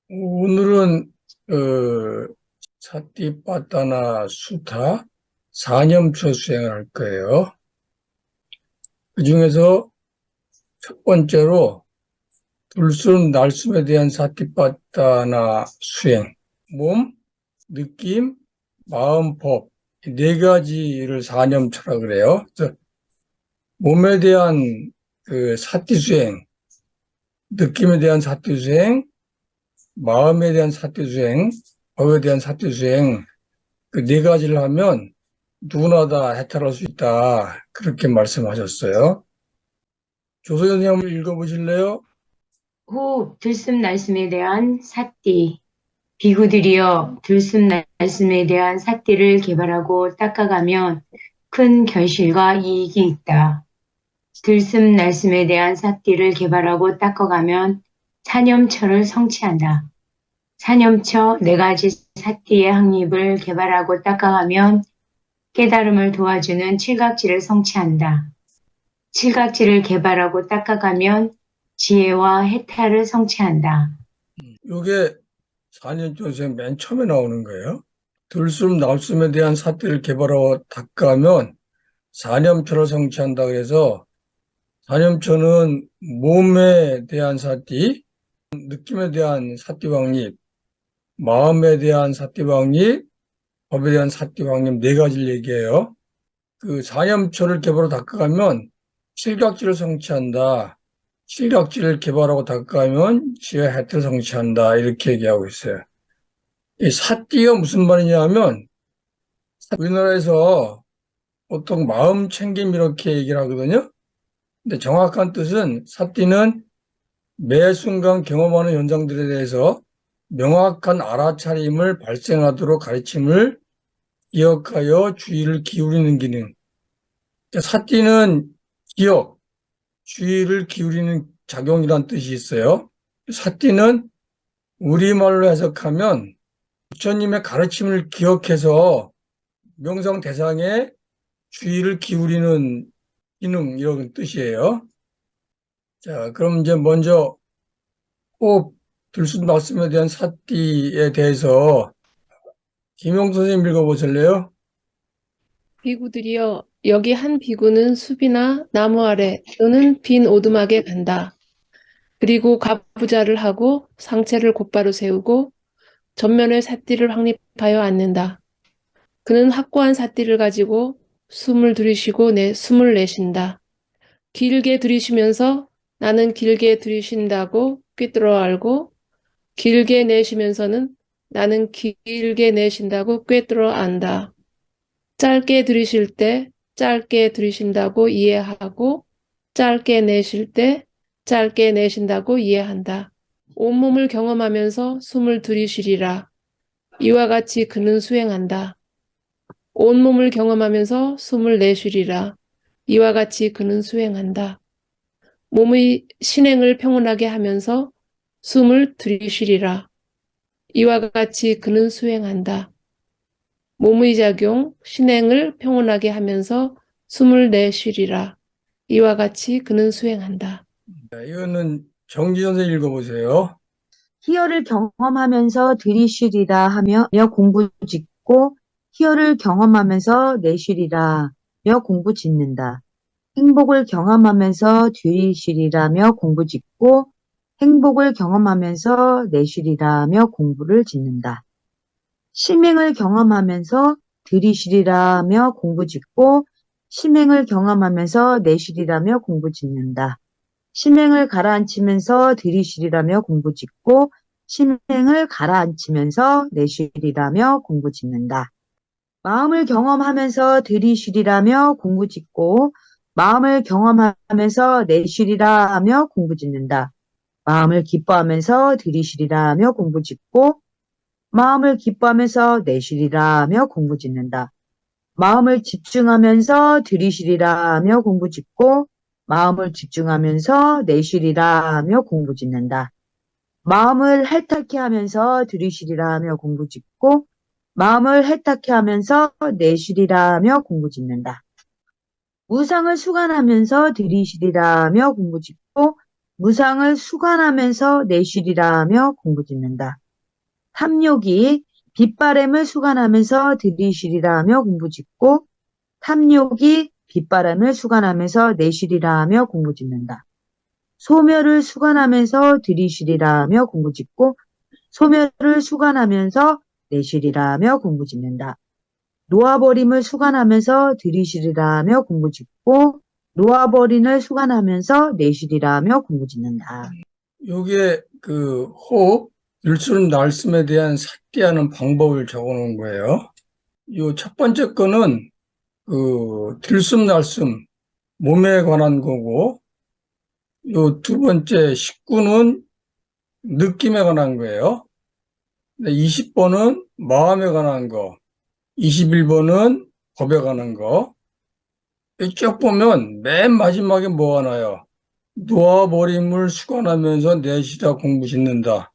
오늘은 사띠빠따나 수타 4념초 수행을 할 거예요. 그중에서 첫 번째로 불순 날숨에 대한 사띠빠따나 수행, 몸, 느낌, 마음, 법, 이 네 가지를 4념초라 그래요. 그래서 몸에 대한 그 사띠수행, 느낌에 대한 사띠수행, 마음에 대한 사띠수행, 법에 대한 사띠수행, 그 네 가지를 하면 누구나 다 해탈할 수 있다. 그렇게 말씀하셨어요. 조소연 선생님 한번 읽어보실래요? 후 들숨 날숨에 대한 삿띠. 비구들이여 들숨 날숨에 대한 삿띠를 개발하고 닦아가면 큰 결실과 이익이 있다. 들숨 날숨에 대한 삿띠를 개발하고 닦아가면 사념처를 성취한다. 사념처 네 가지 삿띠의 확립을 개발하고 닦아가면 깨달음을 도와주는 칠각지를 성취한다. 칠각지를 개발하고 닦아가면 지혜와 해탈을 성취한다. 이게 4년 전생 맨 처음에 나오는 거예요. 들숨, 날숨에 대한 사태를 개발하고 닦아가면 사념초를 성취한다. 그래서 사념초는 몸에 대한 사띠, 느낌에 대한 사띠 확립, 마음에 대한 사띠 확립, 법에 대한 사띠 확립 네 가지를 얘기해요. 그 사념초를 개발하고 닦아가면 칠각지를 성취한다. 칠각지를 개발하고 닦아가면 지혜 해탈을 성취한다. 이렇게 얘기하고 있어요. 이 사띠가 무슨 말이냐 하면 우리나라에서 보통 마음 챙김 이렇게 얘기를 하거든요. 근데 정확한 뜻은 사띠는 매 순간 경험하는 현상들에 대해서 명확한 알아차림을 발생하도록 가르침을 기억하여 주의를 기울이는 기능. 사띠는 기억, 주의를 기울이는 작용이란 뜻이 있어요. 사띠는 우리말로 해석하면 부처님의 가르침을 기억해서 명상 대상에 주의를 기울이는 기능 이런 뜻이에요. 자, 그럼 이제 먼저 호흡 들숨 말씀에 대한 사띠에 대해서 김용 선생님 읽어보실래요? 비구들이여, 여기 한 비구는 숲이나 나무 아래 또는 빈 오두막에 간다. 그리고 가부좌를 하고 상체를 곧바로 세우고 전면에 삿띠를 확립하여 앉는다. 그는 확고한 삿띠를 가지고 숨을 들이쉬고 숨을 내쉰다. 길게 들이쉬면서 나는 길게 들이쉰다고 꿰뚫어 알고, 길게 내쉬면서는 나는 길게 내쉰다고 꿰뚫어 안다. 짧게 들이쉴 때 짧게 들이쉰다고 이해하고, 짧게 내쉴 때 짧게 내쉰다고 이해한다. 온몸을 경험하면서 숨을 들이쉬리라. 이와 같이 그는 수행한다. 온몸을 경험하면서 숨을 내쉬리라. 이와 같이 그는 수행한다. 몸의 신행을 평온하게 하면서 숨을 들이쉬리라. 이와 같이 그는 수행한다. 몸의 작용, 신행을 평온하게 하면서 숨을 내쉬리라. 이와 같이 그는 수행한다. 자, 이거는 정지 선생님 읽어보세요. 희열을 경험하면서 들이쉬리라 하며 공부 짓고 희열을 경험하면서 내쉬리라 며 공부 짓는다. 행복을 경험하면서 들이쉬리라며 공부 짓고 행복을 경험하면서 내쉬리라며 공부를 짓는다. 심행을 경험하면서 들이쉬리라며 공부 짓고 심행을 경험하면서 내쉬리라며 공부 짓는다. 심행을 가라앉히면서 들이쉬리라며 공부 짓고 심행을 가라앉히면서 내쉬리라며 공부 짓는다. 마음을 경험하면서 들이쉬리라며 공부 짓고 마음을 경험하면서 내쉬리라며 공부 짓는다. 마음을 기뻐하면서 들이쉬리라며 공부 짓고 마음을 기뻐하면서 내쉬리라며 공부 짓는다. 마음을 집중하면서 들이쉬리라며 공부 짓고 마음을 집중하면서 내쉬리라며 공부 짓는다. 마음을 해탁해 하면서 들이쉬리라며 공부 짓고 마음을 해탁해 하면서 내쉬리라며 공부 짓는다. 무상을 수관하면서 들이쉬리라며 공부 짓고 무상을 수관하면서 내쉬리라 하며 공부짓는다. 탐욕이 빗바람을 수관하면서 들이쉬리라 하며 공부짓고 탐욕이 빗바람을 수관하면서 내쉬리라 하며 공부짓는다. 소멸을 수관하면서 들이쉬리라 하며 공부짓고 소멸을 수관하면서 내쉬리라 하며 공부짓는다. 놓아버림을 수관하면서 들이쉬리라 하며 공부짓고 놓아버림을 수관하면서 내쉬리라 하며 공부짓는다. 요게 그 호흡, 들숨 날숨에 대한 삭제하는 방법을 적어 놓은 거예요. 요 첫 번째 거는 그 들숨 날숨 몸에 관한 거고, 요 두 번째 19는 느낌에 관한 거예요. 20번은 마음에 관한 거, 21번은 법에 관한 거. 쭉 보면 맨 마지막에 뭐가 나요? 놓아버림을 수관하면서 내쉬다 공부 짓는다.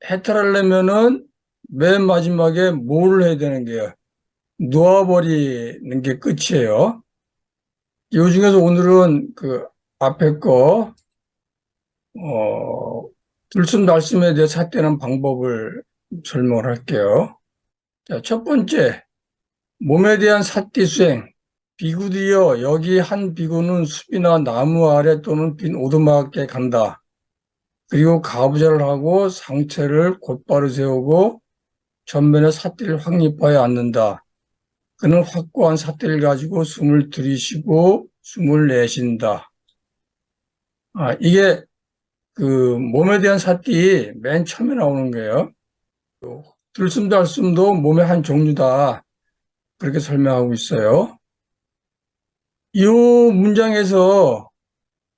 해탈하려면은 맨 마지막에 뭘 해야 되는 게요? 놓아버리는 게 끝이에요. 요 중에서 오늘은 그 앞에 거, 들숨날숨에 대해 삿대는 방법을 설명을 할게요. 자, 첫 번째, 몸에 대한 삿대 수행. 비구디여, 여기 한 비구는 숲이나 나무 아래 또는 빈 오두막에 간다. 그리고 가부좌를 하고 상체를 곧바로 세우고 전면에 삿대를 확립하여 앉는다. 그는 확고한 삿대를 가지고 숨을 들이쉬고 숨을 내쉰다. 이게 그 몸에 대한 삿대 맨 처음에 나오는 거예요. 들숨도 알숨도 몸의 한 종류다. 그렇게 설명하고 있어요. 이 문장에서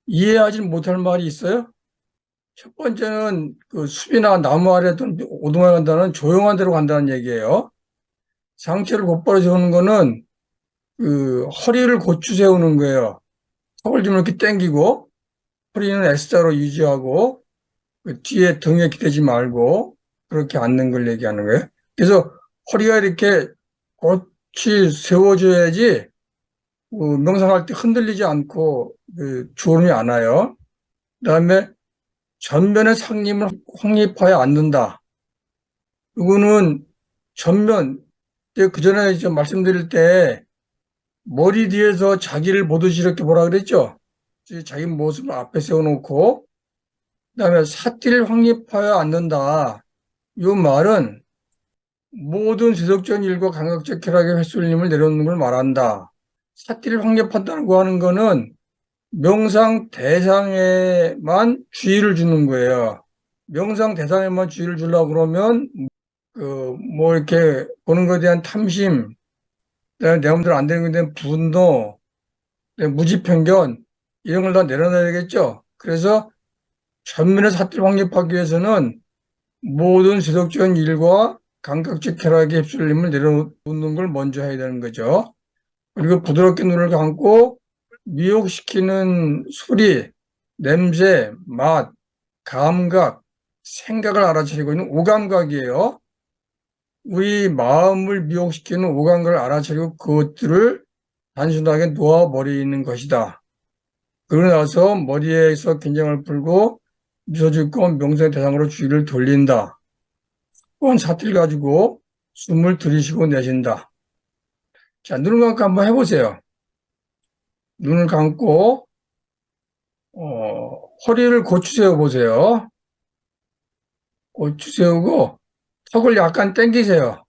이해하지 못할 말이 있어요. 첫 번째는 그 숲이나 나무 아래 또는 오두막에 간다는 조용한 데로 간다는 얘기예요. 상체를 곧바로 세우는 거는 그 허리를 고추 세우는 거예요. 턱을 좀 이렇게 당기고 허리는 S자로 유지하고 그 뒤에 등에 기대지 말고 그렇게 앉는 걸 얘기하는 거예요. 그래서 허리가 이렇게 곧이 세워줘야지 명상할 때 흔들리지 않고 주름이 안 와요. 그다음에 전면에 상림을 확립하여 앉는다. 이거는 전면, 그 전에 말씀드릴 때 머리 뒤에서 자기를 보듯이 이렇게 보라 그랬죠? 자기 모습을 앞에 세워놓고 그다음에 삿대를 확립하여 앉는다. 이 말은 모든 지속적인 일과 감각적 쾌락의 횟수님을 내려놓는 걸 말한다. 삿대를 확립한다고 하는 거는 명상 대상에만 주의를 주는 거예요. 명상 대상에만 주의를 주려고 그러면 뭐 이렇게 보는 것에 대한 탐심, 내 마음대로 안 되는 것에 대한 분노, 무지편견 이런 걸 다 내려놔야 되겠죠. 그래서 전면에 삿대를 확립하기 위해서는 모든 지속적인 일과 감각적 쾌락의 휩쓸림을 내려놓는 걸 먼저 해야 되는 거죠. 그리고 부드럽게 눈을 감고 미혹시키는 소리, 냄새, 맛, 감각, 생각을 알아차리고 있는 오감각이에요. 우리 마음을 미혹시키는 오감각을 알아차리고 그것들을 단순하게 놓아버리는 것이다. 그러고 나서 머리에서 긴장을 풀고 미소 짓고 명상의 대상으로 주의를 돌린다. 또한 사티를 가지고 숨을 들이쉬고 내쉰다. 자, 눈을 감고 한번 해보세요. 눈을 감고 허리를 고추 세워보세요. 고추 세우고 턱을 약간 당기세요.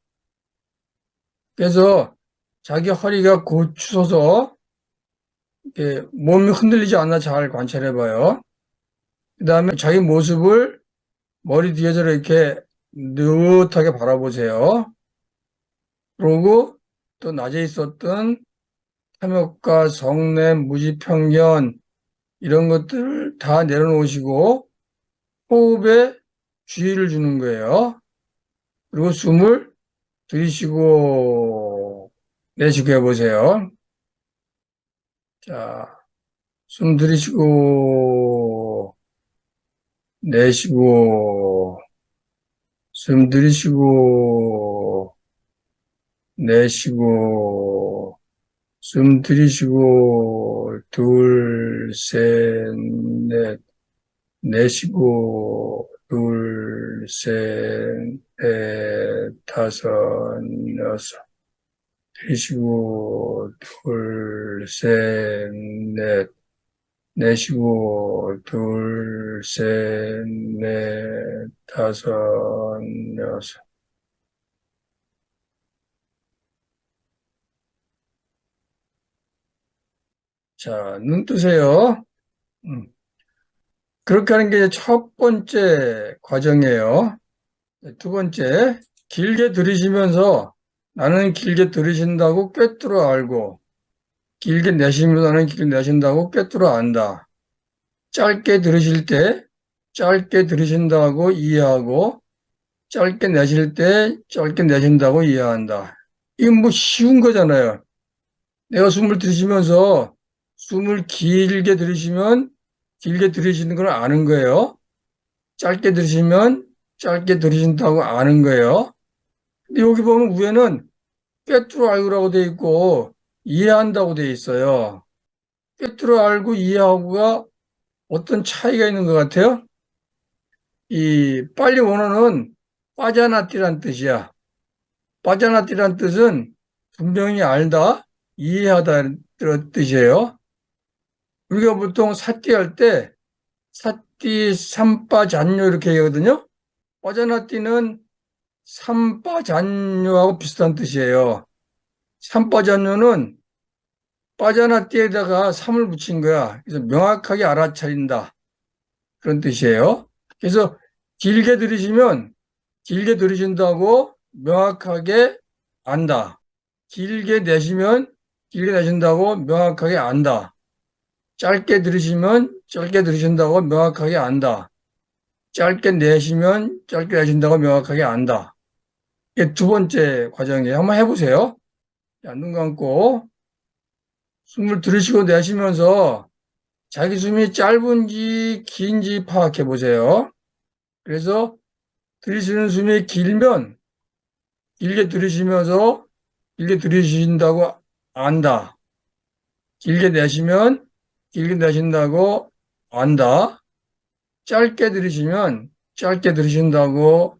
그래서 자기 허리가 고추서서 이렇게 몸이 흔들리지 않나 잘 관찰해봐요. 그 다음에 자기 모습을 머리 뒤에서 이렇게 느긋하게 바라보세요. 그러고 또 낮에 있었던 탐욕과 성냄, 무지편견 이런 것들을 다 내려놓으시고 호흡에 주의를 주는 거예요. 그리고 숨을 들이쉬고 내쉬고 해보세요. 자, 숨 들이쉬고 내쉬고 숨 들이쉬고 내쉬고 숨 들이쉬고 둘, 셋, 넷, 내쉬고, 둘, 셋, 넷, 다섯, 여섯. 들이쉬고, 둘, 셋, 넷. 내쉬고, 둘, 셋, 넷, 다섯, 여섯. 자, 눈 뜨세요. 그렇게 하는 게 첫 번째 과정이에요. 두 번째, 길게 들이쉬면서 나는 길게 들이쉰다고 꿰뚫어 알고, 길게 내쉬면서 나는 길게 내쉰다고 꿰뚫어 안다. 짧게 들이쉴 때 짧게 들이쉰다고 이해하고, 짧게 내쉴 때 짧게 내쉰다고 이해한다. 이건 뭐 쉬운 거잖아요. 내가 숨을 들이쉬면서 숨을 길게 들이쉬면 길게 들이쉬는 걸 아는 거예요. 짧게 들이쉬면 짧게 들이쉰다고 아는 거예요. 근데 여기 보면 위에는 꿰뚫어 알고라고 돼 있고 이해한다고 돼 있어요. 꿰뚫어 알고 이해하고가 어떤 차이가 있는 것 같아요? 이 빨리 원어는 빠져나뛰란 뜻이야. 빠져나뛰란 뜻은 분명히 알다, 이해하다 는 뜻이에요. 우리가 보통 사띠할 때 사띠, 삼빠잔뇨 이렇게 얘기하거든요. 빠져나뛰는 삼빠잔뇨하고 비슷한 뜻이에요. 삼빠잔뇨는 빠져나뛰에다가 삼을 붙인 거야. 그래서 명확하게 알아차린다. 그런 뜻이에요. 그래서 길게 들이시면 길게 들이신다고 명확하게 안다. 길게 내쉬면 길게 내쉰다고 명확하게 안다. 짧게 들이시면 짧게 들이신다고 명확하게 안다. 짧게 내쉬면 짧게 내쉰다고 명확하게 안다. 이게 두 번째 과정이에요. 한번 해보세요. 자, 눈 감고 숨을 들이쉬고 내쉬면서 자기 숨이 짧은지 긴지 파악해 보세요. 그래서 들이쉬는 숨이 길면 길게 들이쉬면서 길게 들이쉰다고 안다. 길게 내쉬면 길게 내쉰다고 안다. 짧게 들이쉬면 짧게 들이쉰다고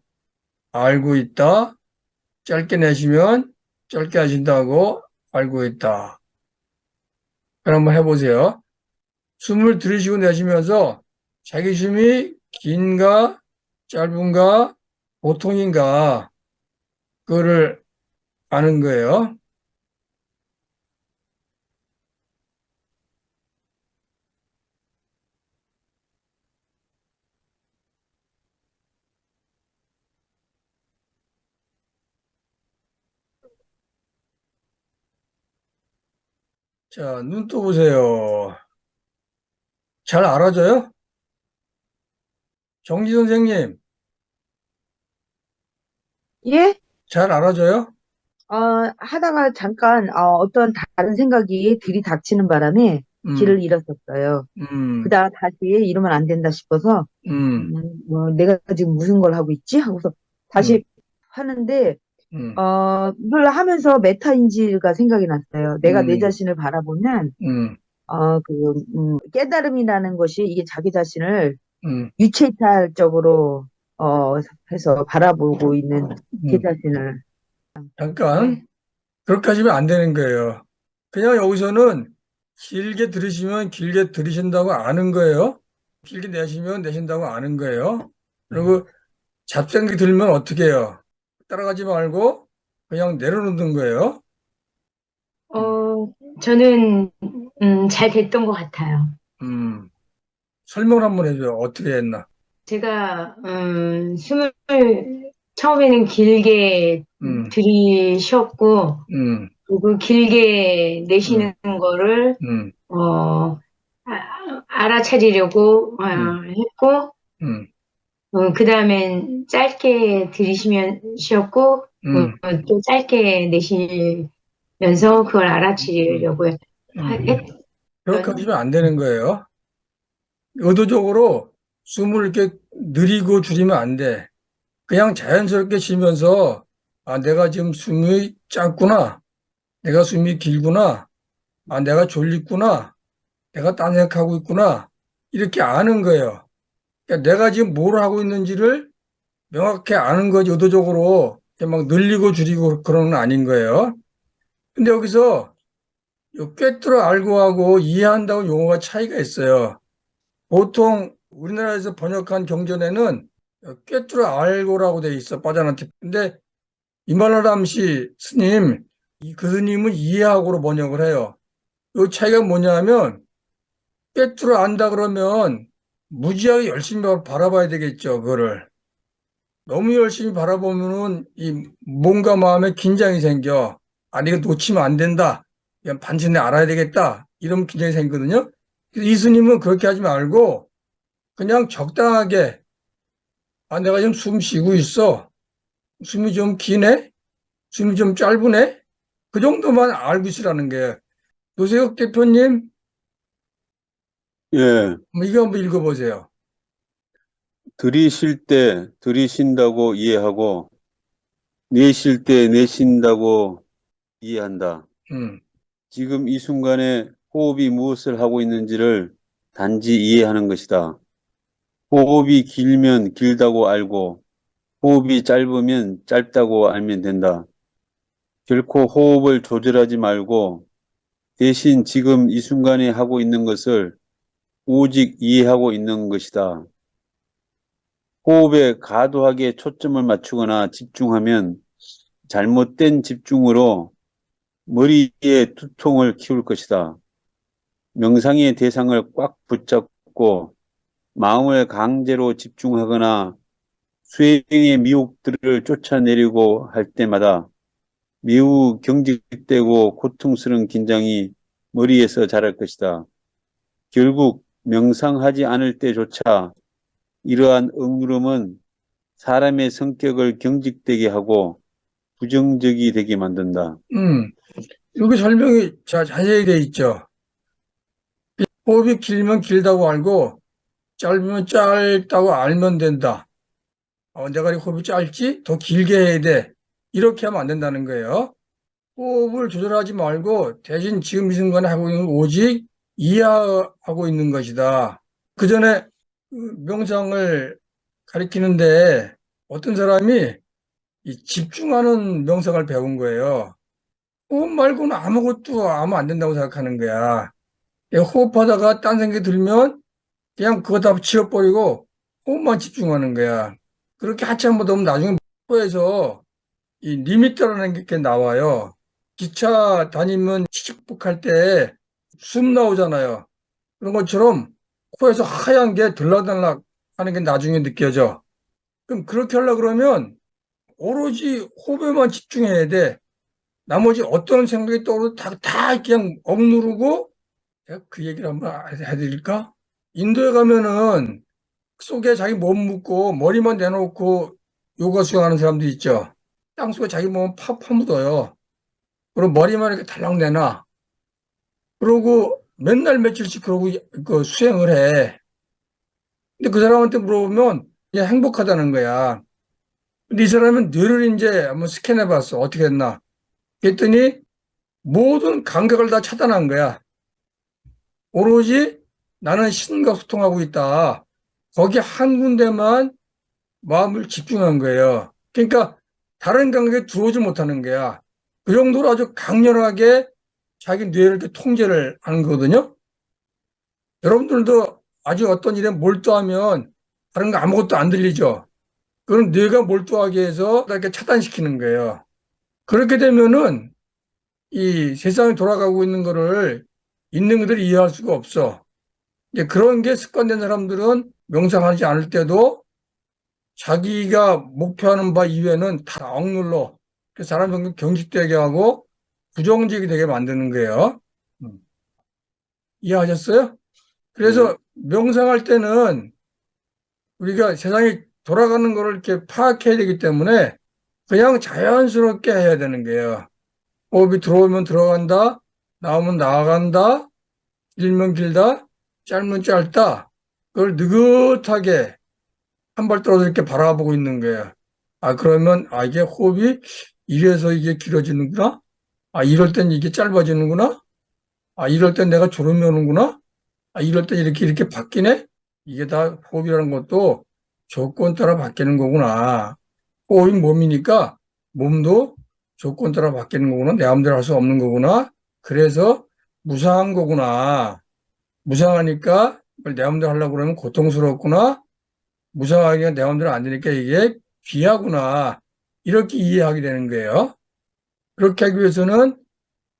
알고 있다. 짧게 내쉬면 짧게 하신다고 알고 있다. 그럼 한번 해보세요. 숨을 들이쉬고 내쉬면서 자기 숨이 긴가 짧은가 보통인가 그거를 아는 거예요. 자, 눈 떠보세요. 잘 알아져요? 정지 선생님, 예? 잘 알아져요? 하다가 잠깐 어떤 다른 생각이 들이닥치는 바람에 음, 길을 잃었었어요. 음, 그다가 다시 이러면 안 된다 싶어서 음, 내가 지금 무슨 걸 하고 있지? 하고서 음, 다시 하는데 음, 이걸 하면서 메타인지가 생각이 났어요. 내가 내 음, 자신을 바라보면 음, 깨달음이라는 것이 이게 자기 자신을 음, 유체이탈적으로 해서 바라보고 있는 제 음. 자신을 잠깐, 네. 그렇게 하시면 안 되는 거예요. 그냥 여기서는 길게 들으시면 길게 들으신다고 아는 거예요. 길게 내쉬면 내쉰다고 아는 거예요. 그리고 잡생각이 들면 어떻게 해요? 따라가지 말고 그냥 내려놓는 거예요. 음, 어, 저는 잘 됐던 것 같아요. 음. 설명을 한번 해줘요. 어떻게 했나? 제가 숨을 처음에는 길게 음, 들이쉬었고 음, 그리고 길게 음, 내쉬는 거를 음, 알아차리려고 음, 했고 음, 그다음엔 짧게 들이쉬면 쉬었고 음, 또 짧게 내쉬면서 그걸 음, 알아차리려고 음. 그렇게 했던 하시면 안 되는 거예요. 의도적으로 숨을 이렇게 느리고 줄이면 안 돼. 그냥 자연스럽게 쉬면서, 아, 내가 지금 숨이 짧구나. 내가 숨이 길구나. 아, 내가 졸리구나. 내가 딴 생각하고 있구나. 이렇게 아는 거예요. 그러니까 내가 지금 뭘 하고 있는지를 명확히 아는 거지, 의도적으로 이렇게 막 늘리고 줄이고 그런 건 아닌 거예요. 근데 여기서 요 꿰뚫어 알고 하고 이해한다고 용어가 차이가 있어요. 보통 우리나라에서 번역한 경전에는 꿰뚫어 알고라고 돼 있어, 빠져나한테. 근데 이말라람 씨 스님, 그 스님은 이해하고로 번역을 해요. 요 차이가 뭐냐면 꿰뚫어 안다 그러면 무지하게 열심히 바라봐야 되겠죠, 그거를. 너무 열심히 바라보면은 이 몸과 마음에 긴장이 생겨. 아, 이거 놓치면 안 된다. 이건 반드시 알아야 되겠다. 이런 긴장이 생기거든요. 그래서 이 스님은 그렇게 하지 말고 그냥 적당하게, 아, 내가 지금 숨 쉬고 있어. 숨이 좀 기네? 숨이 좀 짧으네? 그 정도만 알고 있으라는 게. 노세혁 대표님, 예, 이거 한번 읽어보세요. 들이쉴 때 들이쉰다고 이해하고 내쉴 때 내쉰다고 이해한다. 음, 지금 이 순간에 호흡이 무엇을 하고 있는지를 단지 이해하는 것이다. 호흡이 길면 길다고 알고 호흡이 짧으면 짧다고 알면 된다. 결코 호흡을 조절하지 말고 대신 지금 이 순간에 하고 있는 것을 오직 이해하고 있는 것이다. 호흡에 과도하게 초점을 맞추거나 집중하면 잘못된 집중으로 머리에 두통을 키울 것이다. 명상의 대상을 꽉 붙잡고 마음을 강제로 집중하거나 수행의 미혹들을 쫓아내려고 할 때마다 매우 경직되고 고통스러운 긴장이 머리에서 자랄 것이다. 결국 명상하지 않을 때조차 이러한 억누름은 사람의 성격을 경직되게 하고 부정적이 되게 만든다. 여기 설명이 자세히 돼 있죠. 호흡이 길면 길다고 알고 짧으면 짧다고 알면 된다. 내가 이 호흡이 짧지? 더 길게 해야 돼. 이렇게 하면 안 된다는 거예요. 호흡을 조절하지 말고 대신 지금 이 순간에 하고 있는 걸 오직 이해하고 있는 것이다. 그 전에 명상을 가리키는데 어떤 사람이 이 집중하는 명상을 배운 거예요. 호흡 말고는 아무것도 하면 안 된다고 생각하는 거야. 호흡하다가 딴 생각이 들면 그냥 그거 다 지워버리고 호흡만 집중하는 거야. 그렇게 한참 보다 보면 나중에 코에서 이 리미터라는 게 나와요. 기차 다니면 시축복할 때 숨 나오잖아요. 그런 것처럼 코에서 하얀 게 들락달락 하는 게 나중에 느껴져. 그럼 그렇게 하려고 그러면 오로지 호흡에만 집중해야 돼. 나머지 어떤 생각이 떠오르도 다 그냥 억누르고, 제가 그 얘기를 한번 해드릴까? 인도에 가면은 속에 자기 몸 묻고 머리만 내놓고 요가 수행하는 사람도 있죠. 땅 속에 자기 몸 파묻어요. 그리고 머리만 이렇게 달랑 내놔. 그러고 맨날 며칠씩 그러고 그 수행을 해. 근데 그 사람한테 물어보면 그냥 행복하다는 거야. 근데 이 사람은 뇌를 이제 한번 스캔해 봤어. 어떻게 했나. 그랬더니 모든 감각을 다 차단한 거야. 오로지 나는 신과 소통하고 있다. 거기 한 군데만 마음을 집중한 거예요. 그러니까 다른 감각에 들어오지 못하는 거야. 그 정도로 아주 강렬하게 자기 뇌를 이렇게 통제를 하는 거거든요. 여러분들도 아주 어떤 일에 몰두하면 다른 거 아무것도 안 들리죠. 그럼 뇌가 몰두하게 해서 이렇게 차단시키는 거예요. 그렇게 되면은 이 세상이 돌아가고 있는 거를 있는 그대로 이해할 수가 없어. 이제 그런 게 습관된 사람들은 명상하지 않을 때도 자기가 목표하는 바 이외에는 다 억눌러. 그 사람 경직되게 하고 부정적이 되게 만드는 거예요. 이해하셨어요? 그래서 명상할 때는 우리가 세상이 돌아가는 거를 이렇게 파악해야 되기 때문에 그냥 자연스럽게 해야 되는 거예요. 호흡이 들어오면 들어간다, 나오면 나간다, 길면 길다, 짧으면 짧다. 그걸 느긋하게 한 발 떨어져 이렇게 바라보고 있는 거예요. 그러면, 이게 호흡이 이래서 이게 길어지는구나? 이럴 땐 이게 짧아지는구나? 이럴 땐 내가 졸음이 오는구나? 이럴 땐 이렇게 바뀌네? 이게 다 호흡이라는 것도 조건 따라 바뀌는 거구나. 호흡이 몸이니까 몸도 조건 따라 바뀌는 거구나. 내 마음대로 할 수 없는 거구나. 그래서 무상한 거구나. 무상하니까 이걸 내 마음대로 하려고 그러면 고통스럽구나. 무상하니까 내 마음대로 안 되니까 이게 귀하구나. 이렇게 이해하게 되는 거예요. 그렇게 하기 위해서는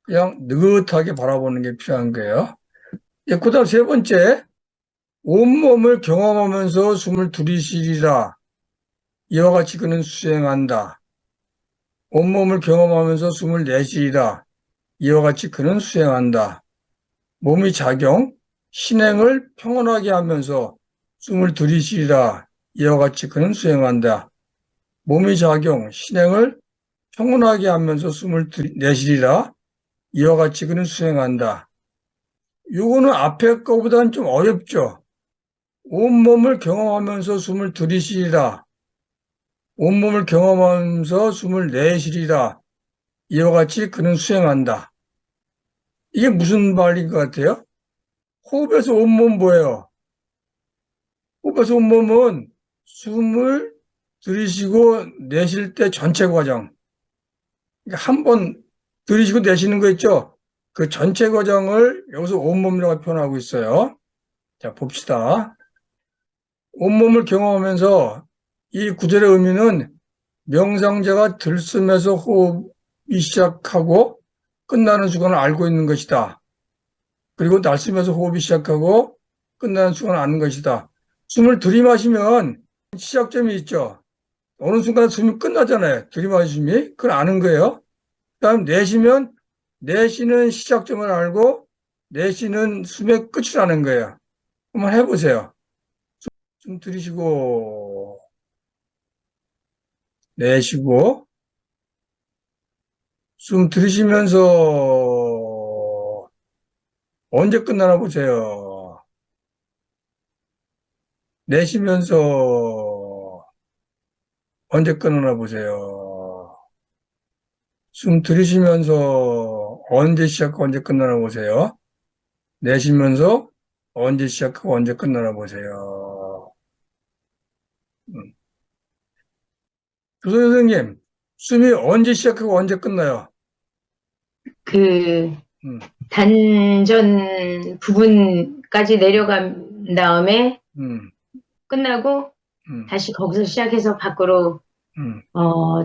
그냥 느긋하게 바라보는 게 필요한 거예요. 예, 그다음 세 번째, 온몸을 경험하면서 숨을 들이쉬리라. 이와 같이 그는 수행한다. 온몸을 경험하면서 숨을 내쉬리라. 이와 같이 그는 수행한다. 몸의 작용, 신행을 평온하게 하면서 숨을 들이쉬리라. 이와 같이 그는 수행한다. 몸의 작용, 신행을 평온하게 하면서 숨을 내쉬리라. 이와 같이 그는 수행한다. 요거는 앞에 거보다는 좀 어렵죠. 온몸을 경험하면서 숨을 들이쉬리라. 온몸을 경험하면서 숨을 내쉬리라. 이와 같이 그는 수행한다. 이게 무슨 말인 것 같아요? 호흡에서 온몸 뭐예요? 호흡에서 온몸은 숨을 들이쉬고 내쉴 때 전체 과정. 그러니까 한 번 들이쉬고 내쉬는 거 있죠? 그 전체 과정을 여기서 온몸이라고 표현하고 있어요. 자, 봅시다. 온몸을 경험하면서 이 구절의 의미는 명상자가 들숨에서 호흡이 시작하고 끝나는 순간을 알고 있는 것이다. 그리고 날숨에서 호흡이 시작하고 끝나는 순간을 아는 것이다. 숨을 들이마시면 시작점이 있죠. 어느 순간 숨이 끝나잖아요. 들이마심이. 그걸 아는 거예요. 그다음 내쉬면 내쉬는 시작점을 알고 내쉬는 숨의 끝을 아는 거예요. 한번 해보세요. 숨 들이쉬고 내쉬고 숨 들이쉬면서 언제 끝나나 보세요. 내쉬면서 언제 끝나나 보세요. 숨 들이쉬면서 언제 시작하고 언제 끝나나 보세요. 내쉬면서 언제 시작하고 언제 끝나나 보세요. 교수 선생님, 숨이 언제 시작하고 언제 끝나요? 그 음, 단전 부분까지 내려간 다음에 음, 끝나고 음, 다시 거기서 시작해서 밖으로 음,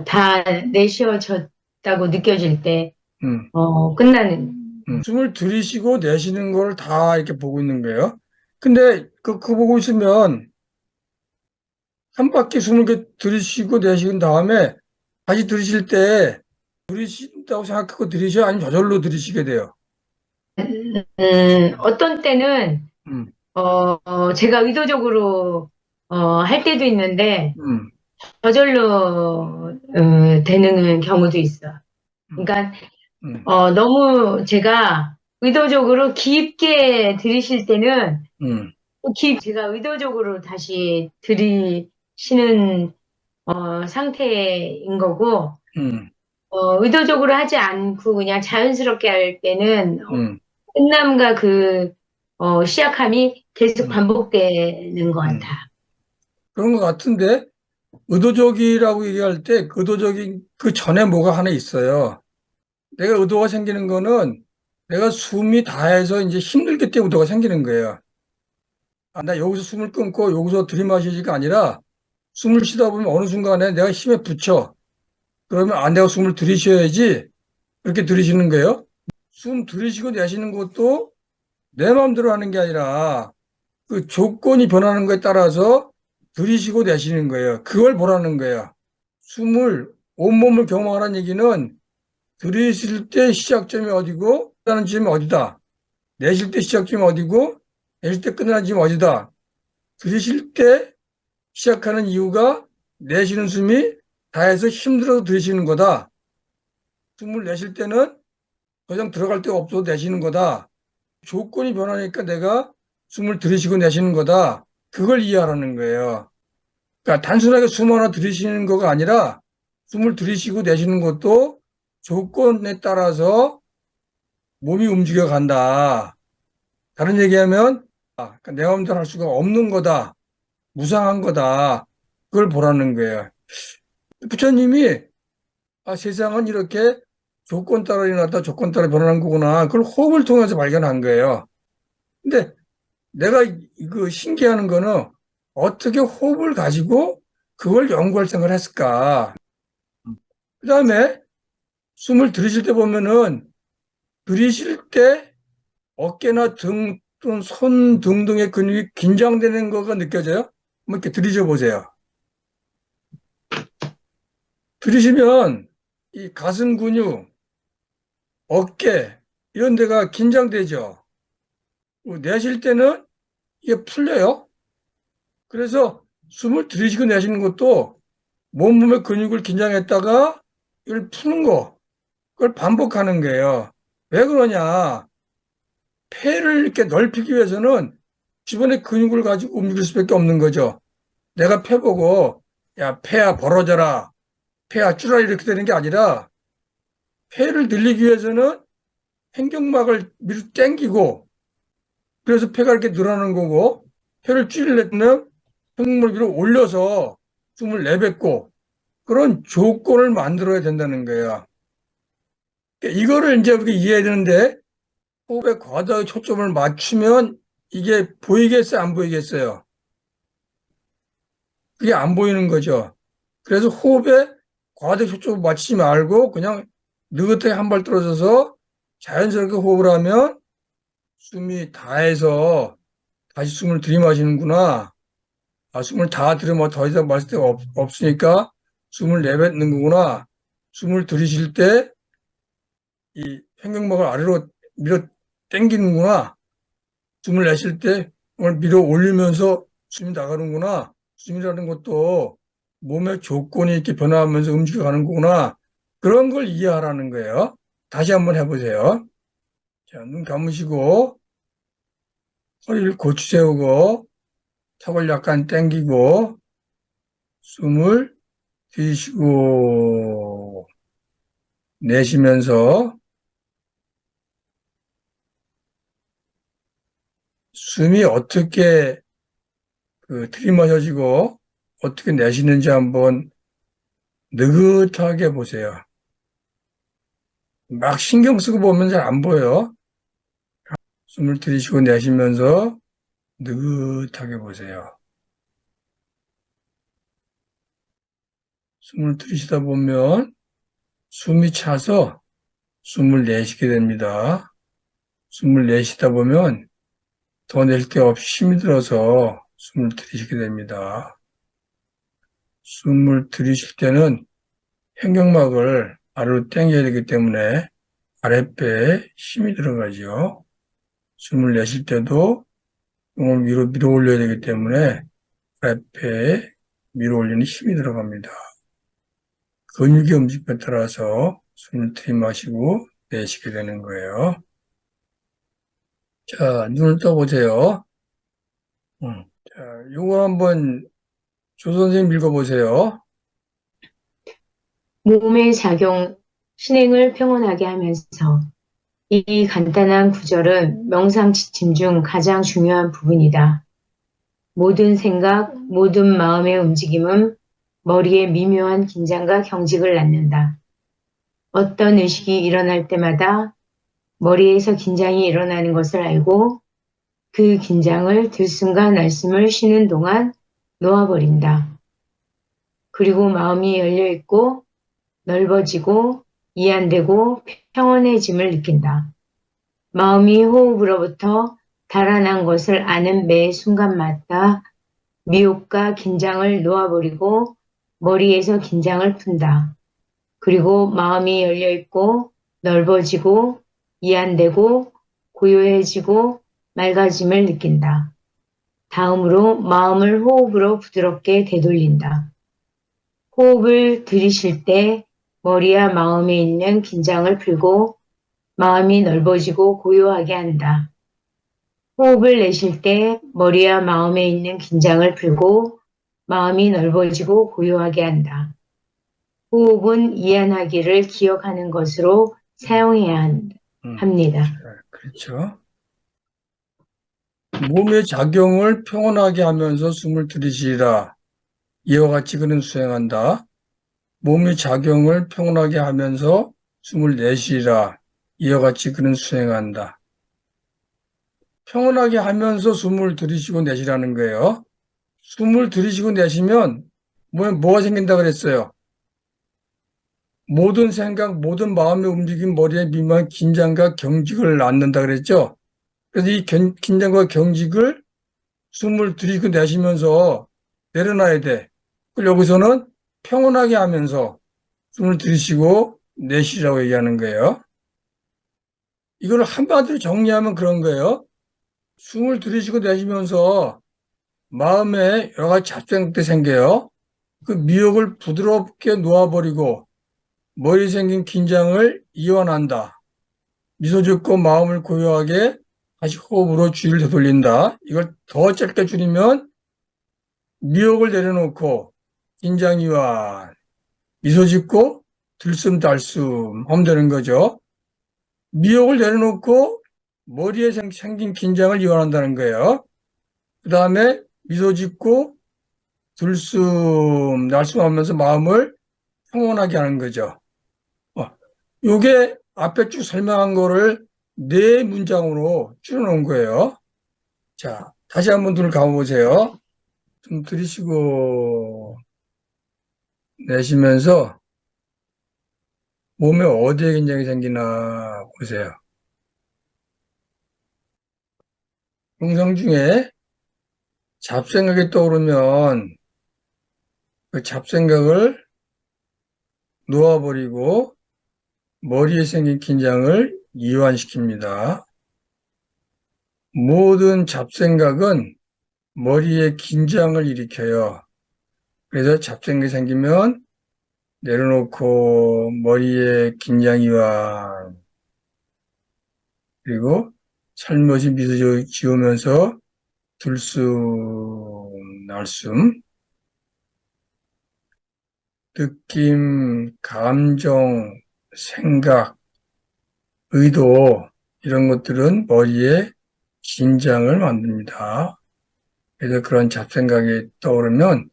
다 내쉬어졌다고 느껴질 때 음, 끝나는. 숨을 들이쉬고 내쉬는 걸 다 이렇게 보고 있는 거예요. 근데 그거 보고 있으면 한 바퀴 숨을 이렇게 들이쉬고 내쉬은 다음에 다시 들이쉴 때 들이쉰다고 생각하고 들이쉬어요? 아니면 저절로 들이쉬게 돼요? 어떤 때는 음, 제가 의도적으로 할 때도 있는데 음, 저절로 되는 경우도 있어. 음, 그러니까 음, 너무 제가 의도적으로 깊게 들이쉴 때는 음, 제가 의도적으로 다시 들이쉬는 상태인 거고 음, 의도적으로 하지 않고 그냥 자연스럽게 할 때는 음, 끝남과 그 시작함이 계속 음, 반복되는 것 음. 같아. 그런 것 같은데 의도적이라고 얘기할 때 그 의도적인 그 전에 뭐가 하나 있어요. 내가 의도가 생기는 거는 내가 숨이 다해서 이제 힘들기 때문에 의도가 생기는 거예요. 아, 나 여기서 숨을 끊고 여기서 들이마시지가 아니라 숨을 쉬다 보면 어느 순간에 내가 힘에 붙여. 그러면 아, 내가 숨을 들이쉬어야지. 그렇게 들이쉬는 거예요. 숨 들이쉬고 내쉬는 것도 내 마음대로 하는 게 아니라 그 조건이 변하는 거에 따라서 들이쉬고 내쉬는 거예요. 그걸 보라는 거예요. 숨을, 온몸을 경험하라는 얘기는 들이쉴 때 시작점이 어디고 끝나는 지점이 어디다. 내쉴 때 시작점이 어디고 내쉴 때 끝나는 지점이 어디다. 들이쉴 때 시작하는 이유가 내쉬는 숨이 다해서 힘들어서 들이쉬는 거다. 숨을 내쉴 때는 더 이상 들어갈 데가 없어서 내쉬는 거다. 조건이 변하니까 내가 숨을 들이쉬고 내쉬는 거다. 그걸 이해하라는 거예요. 그러니까 단순하게 숨 하나 들이쉬는 거가 아니라 숨을 들이쉬고 내쉬는 것도 조건에 따라서 몸이 움직여 간다. 다른 얘기하면 그러니까 내 마음대로 할 수가 없는 거다. 무상한 거다. 그걸 보라는 거예요. 부처님이 세상은 이렇게 조건 따라 일어났다 조건 따라 변하는 거구나. 그걸 호흡을 통해서 발견한 거예요. 근데 내가 그 신기한 거는 어떻게 호흡을 가지고 그걸 연구할 생각을 했을까? 그 다음에 숨을 들이쉴 때 보면은 들이쉴 때 어깨나 등 또는 손 등등의 근육이 긴장되는 거가 느껴져요? 한번 이렇게 들이쉬어 보세요. 들이쉬면 이 가슴 근육, 어깨 이런 데가 긴장되죠. 내쉴 때는 이게 풀려요. 그래서 숨을 들이쉬고 내쉬는 것도 몸의 근육을 긴장했다가 이걸 푸는 거, 그걸 반복하는 거예요. 왜 그러냐? 폐를 이렇게 넓히기 위해서는 주변의 근육을 가지고 움직일 수밖에 없는 거죠. 내가 폐 보고 야 폐야 벌어져라, 폐야 줄어라 이렇게 되는 게 아니라 폐를 늘리기 위해서는 횡격막을 밀어 당기고 그래서 폐가 이렇게 늘어나는 거고 폐를 줄이려면 횡격막을 밀어 올려서 숨을 내뱉고 그런 조건을 만들어야 된다는 거예요. 이거를 이제 우리가 이해해야 되는데 호흡에 과도하게 초점을 맞추면 이게 보이겠어요? 안 보이겠어요? 그게 안 보이는 거죠. 그래서 호흡에 과도하게 초점을 맞추지 말고 그냥 느긋하게 한 발 떨어져서 자연스럽게 호흡을 하면 숨이 다해서 다시 숨을 들이마시는구나. 숨을 다 들이마시면 더 이상 마실 데가 없으니까 숨을 내뱉는 거구나. 숨을 들이쉴 때 이 횡격막을 아래로 밀어 당기는구나. 숨을 내쉴 때 그걸 밀어 올리면서 숨이 나가는구나. 숨이라는 것도 몸의 조건이 이렇게 변화하면서 움직여가는 거구나. 그런 걸 이해하라는 거예요. 다시 한번 해보세요. 자, 눈 감으시고 허리를 고추 세우고 턱을 약간 당기고 숨을 들이쉬고 내쉬면서 숨이 어떻게 들이마셔지고 어떻게 내쉬는지 한번 느긋하게 보세요. 막 신경 쓰고 보면 잘 안 보여요. 숨을 들이쉬고 내쉬면서 느긋하게 보세요. 숨을 들이쉬다 보면 숨이 차서 숨을 내쉬게 됩니다. 숨을 내쉬다 보면 더 낼 게 없이 힘이 들어서 숨을 들이쉬게 됩니다. 숨을 들이쉴 때는 횡격막을 아래로 당겨야 되기 때문에 아랫배에 힘이 들어가죠. 숨을 내쉴 때도 몸을 위로 밀어 올려야 되기 때문에 아랫배에 밀어 올리는 힘이 들어갑니다. 근육의 움직임에 따라서 숨을 들이마시고 내쉬게 되는 거예요. 자, 눈을 떠보세요. 자, 요거 한번 조 선생님 읽어보세요. 몸의 작용, 신행을 평온하게 하면서 이 간단한 구절은 명상 지침 중 가장 중요한 부분이다. 모든 생각, 모든 마음의 움직임은 머리에 미묘한 긴장과 경직을 낳는다. 어떤 의식이 일어날 때마다 머리에서 긴장이 일어나는 것을 알고 그 긴장을 들숨과 날숨을 쉬는 동안 놓아버린다. 그리고 마음이 열려있고 넓어지고 이안되고 평온해짐을 느낀다. 마음이 호흡으로부터 달아난 것을 아는 매 순간마다 미혹과 긴장을 놓아버리고 머리에서 긴장을 푼다. 그리고 마음이 열려있고 넓어지고 이안되고 고요해지고 맑아짐을 느낀다. 다음으로 마음을 호흡으로 부드럽게 되돌린다. 호흡을 들이쉴 때 머리와 마음에 있는 긴장을 풀고 마음이 넓어지고 고요하게 한다. 호흡을 내쉴 때 머리와 마음에 있는 긴장을 풀고 마음이 넓어지고 고요하게 한다. 호흡은 이안하기를 기억하는 것으로 사용해야 합니다. 그렇죠. 몸의 작용을 평온하게 하면서 숨을 들이쉬라. 이와 같이 그는 수행한다. 몸의 작용을 평온하게 하면서 숨을 내쉬라. 이와 같이 그는 수행한다. 평온하게 하면서 숨을 들이쉬고 내쉬라는 거예요. 숨을 들이쉬고 내쉬면 뭐가 생긴다 그랬어요? 모든 생각, 모든 마음의 움직임, 머리에 미만 긴장과 경직을 낳는다 그랬죠? 그래서 이 긴장과 경직을 숨을 들이쉬고 내쉬면서 내려놔야 돼. 그리고 여기서는 평온하게 하면서 숨을 들이쉬고 내쉬라고 얘기하는 거예요. 이걸 한마디로 정리하면 그런 거예요. 숨을 들이쉬고 내쉬면서 마음에 여러 가지 잡생각도 생겨요. 그 미혹을 부드럽게 놓아버리고 머리에 생긴 긴장을 이완한다. 미소 짓고 마음을 고요하게 다시 호흡으로 주의를 되돌린다. 이걸 더 짧게 줄이면 미혹을 내려놓고 긴장 이완, 미소 짓고 들숨 달숨 하면 되는 거죠. 미혹을 내려놓고 머리에 생긴 긴장을 이완한다는 거예요. 그 다음에 미소 짓고 들숨 날숨 하면서 마음을 평온하게 하는 거죠. 요게 앞에 쭉 설명한 거를 네 문장으로 줄여놓은 거예요. 자, 다시 한번 눈을 감아보세요. 좀 들이쉬고 내쉬면서 몸에 어디에 긴장이 생기나 보세요. 음성 중에 잡생각이 떠오르면 그 잡생각을 놓아버리고 머리에 생긴 긴장을 이완시킵니다. 모든 잡생각은 머리에 긴장을 일으켜요. 그래서 잡생각이 생기면 내려놓고 머리에 긴장 이완, 그리고 살며시 미소 지으면서 들숨 날숨, 느낌, 감정, 생각, 의도 이런 것들은 머리에 긴장을 만듭니다. 그래서 그런 잡생각이 떠오르면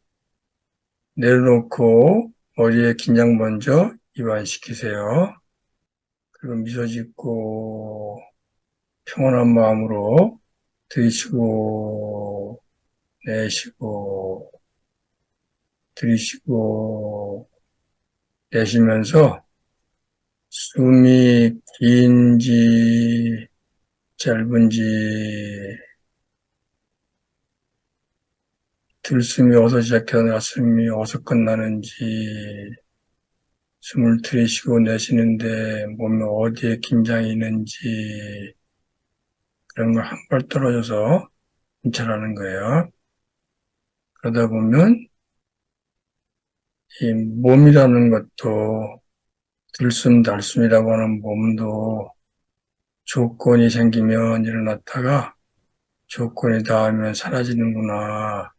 내려놓고 머리에 긴장 먼저 이완시키세요. 그리고 미소 짓고 평온한 마음으로 들이쉬고 내쉬고 들이쉬고 내쉬면서 숨이 긴지 짧은지 들숨이 어디서 시작해서 날숨이 어디서 끝나는지 숨을 들이쉬고 내쉬는데 몸에 어디에 긴장이 있는지 그런 걸 한 발 떨어져서 관찰하는 거예요. 그러다 보면 이 몸이라는 것도 들숨 달숨이라고 하는 몸도 조건이 생기면 일어났다가 조건이 닿으면 사라지는구나.